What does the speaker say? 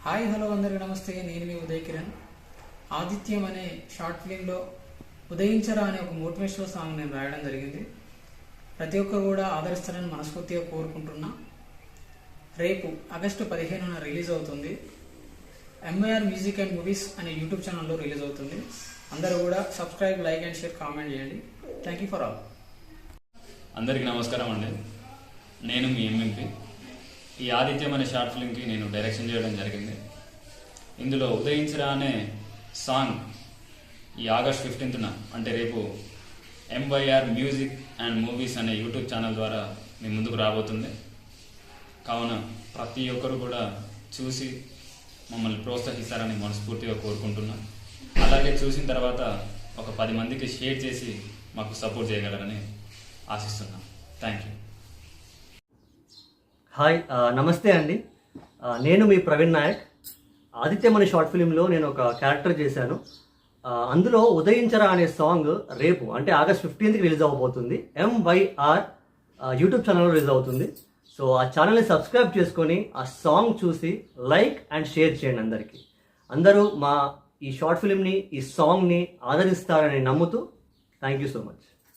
Hi hello అందరికీ నమస్తే. నేను మీ ఉదయ్ కిరణ్. ఆదిత్యం అనే షార్ట్ ఫిలింలో ఉదయించరా అనే ఒక మోటివేషనల్ సాంగ్ నేను రాయడం జరిగింది. ప్రతి ఒక్కరు కూడా ఆదరిస్తారని మనస్ఫూర్తిగా కోరుకుంటున్నా. రేపు ఆగస్టు 15న రిలీజ్ అవుతుంది. ఎంఐఆర్ మ్యూజిక్ అండ్ మూవీస్ అనే యూట్యూబ్ ఛానల్లో రిలీజ్ అవుతుంది. అందరూ కూడా subscribe, like and share, comment చేయండి. Thank you for all. అందరికీ నమస్కారం అండి. నేను మీ ఎంఎంపీ. ఈ ఆదిత్యం అనే షార్ట్ ఫిల్మ్కి నేను డైరెక్షన్ చేయడం జరిగింది. ఇందులో ఉదయించరా అనే సాంగ్ ఈ ఆగస్ట్ 15న అంటే రేపు ఎంవైఆర్ మ్యూజిక్ అండ్ మూవీస్ అనే యూట్యూబ్ ఛానల్ ద్వారా మీ ముందుకు రాబోతుంది. కావున ప్రతి ఒక్కరు కూడా చూసి మమ్మల్ని ప్రోత్సహిస్తారని మనస్ఫూర్తిగా కోరుకుంటున్నా. అలాగే చూసిన తర్వాత ఒక 10 మందికి షేర్ చేసి మాకు సపోర్ట్ చేయగలరని ఆశిస్తున్నాం. Thank you. హాయ్, నమస్తే అండి. నేను మీ ప్రవీణ్ నాయక్. ఆదిత్యం అనే షార్ట్ ఫిలింలో నేను ఒక క్యారెక్టర్ చేశాను. అందులో ఉదయించరా అనే సాంగ్ రేపు అంటే ఆగస్ట్ 15కి రిలీజ్ అవ్వబోతుంది. ఎంవైఆర్ యూట్యూబ్ ఛానల్లో రిలీజ్ అవుతుంది. సో ఆ ఛానల్ని సబ్స్క్రైబ్ చేసుకొని ఆ సాంగ్ చూసి లైక్ అండ్ షేర్ చేయండి. అందరూ మా ఈ షార్ట్ ఫిలింని, ఈ సాంగ్ని ఆదరిస్తారని నమ్ముతూ థ్యాంక్ యూ సో మచ్.